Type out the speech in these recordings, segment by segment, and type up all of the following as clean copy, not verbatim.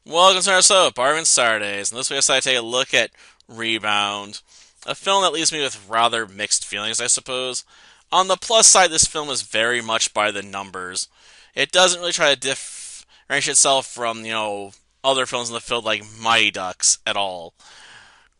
Welcome to our show, Barman Saturdays, and this week I decided to take a look at Rebound, a film that leaves me with rather mixed feelings, I suppose. On the plus side, this film is very much by the numbers. It doesn't really try to differentiate itself from, other films in the field like Mighty Ducks at all.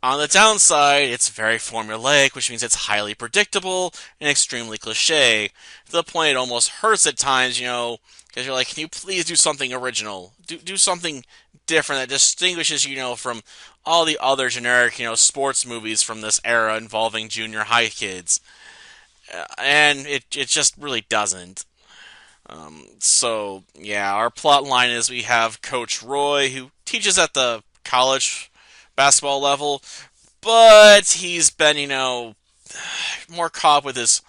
On the downside, it's very formulaic, which means it's highly predictable and extremely cliche, to the point it almost hurts at times, because you're like, can you please do something original? Do something different that distinguishes, from all the other generic, sports movies from this era involving junior high kids. And it just really doesn't. So, yeah, our plot line is we have Coach Roy, who teaches at the college basketball level, but he's been, more caught up with his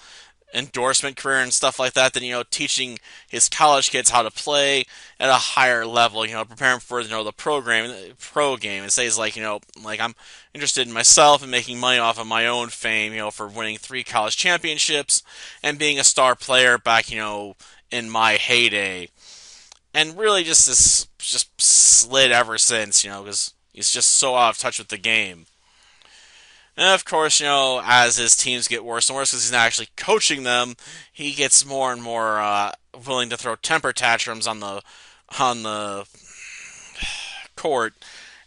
endorsement career and stuff like that than, teaching his college kids how to play at a higher level, preparing for, the pro game. And says, like, like I'm interested in myself and making money off of my own fame, for winning 3 college championships and being a star player back, in my heyday. And really just slid ever since, because he's just so out of touch with the game. And of course, as his teams get worse and worse because he's not actually coaching them, he gets more and more willing to throw temper tantrums on the court,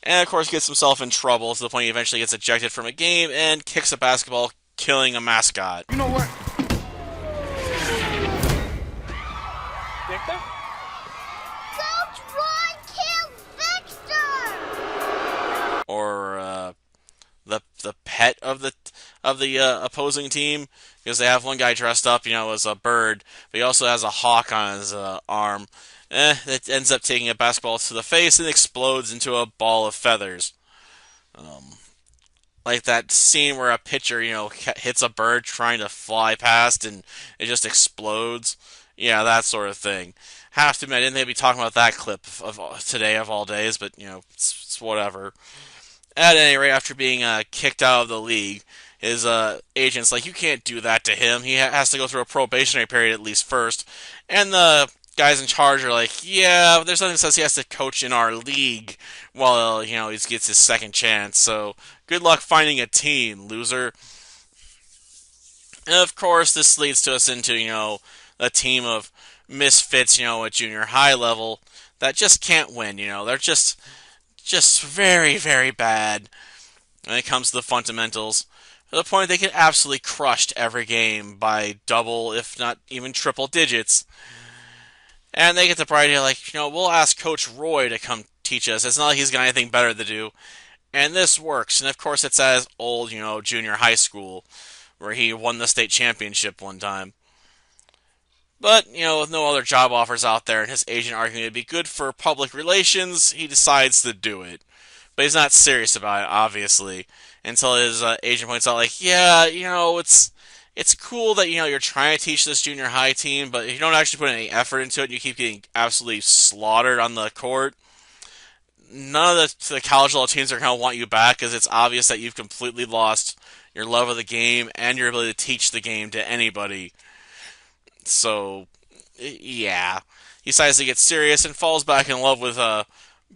and of course gets himself in trouble to the point he eventually gets ejected from a game and kicks a basketball, killing a mascot. You know what? Victor? Coach Ron killed Victor! Or the pet of the opposing team, because they have one guy dressed up, as a bird, but he also has a hawk on his arm. It ends up taking a basketball to the face and explodes into a ball of feathers. Like that scene where a pitcher, hits a bird trying to fly past and it just explodes. Yeah, that sort of thing. Have to admit, I didn't think I'd be talking about that clip of today of all days, but it's whatever. At any rate, after being kicked out of the league, his agent's like, you can't do that to him. He has to go through a probationary period at least first. And the guys in charge are like, yeah, but there's nothing that says he has to coach in our league while, he gets his second chance. So good luck finding a team, loser. And of course, this leads to us into, a team of misfits, at junior high level that just can't win, They're just very, very bad when it comes to the fundamentals. To the point they get absolutely crushed every game by double, if not even triple digits. And they get the bright idea, like, we'll ask Coach Roy to come teach us. It's not like he's got anything better to do. And this works. And of course, it's at his old, junior high school, where he won the state championship one time. But, with no other job offers out there and his agent arguing it'd be good for public relations, he decides to do it. But he's not serious about it, obviously, until his agent points out, like, yeah, it's cool that, you're trying to teach this junior high team, but if you don't actually put any effort into it and you keep getting absolutely slaughtered on the court, none of the college level teams are going to want you back because it's obvious that you've completely lost your love of the game and your ability to teach the game to anybody. So, yeah. He decides to get serious and falls back in love with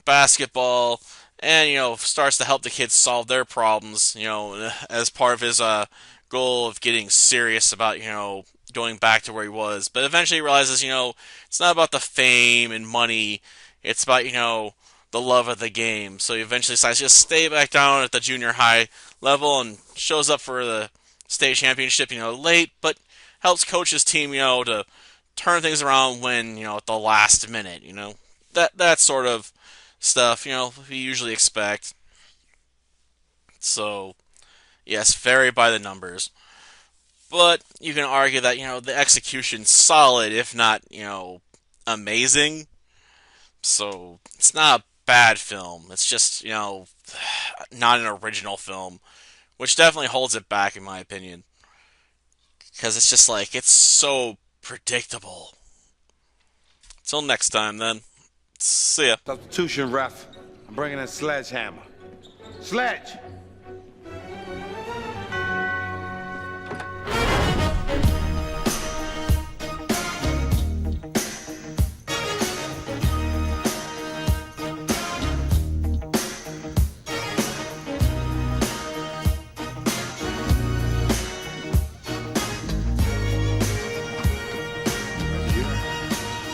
basketball and, starts to help the kids solve their problems, as part of his goal of getting serious about, going back to where he was. But eventually he realizes, it's not about the fame and money. It's about, the love of the game. So he eventually decides to just stay back down at the junior high level and shows up for the state championship, late, but helps coach his team, to turn things around when, at the last minute, that sort of stuff, we usually expect. So, yes, very by the numbers. But you can argue that, the execution's solid, if not, amazing. So, it's not a bad film. It's just, not an original film, which definitely holds it back, in my opinion. Because it's just like, it's so predictable. Till next time, then. See ya. Substitution, ref. I'm bringing in Sledgehammer. Sledge!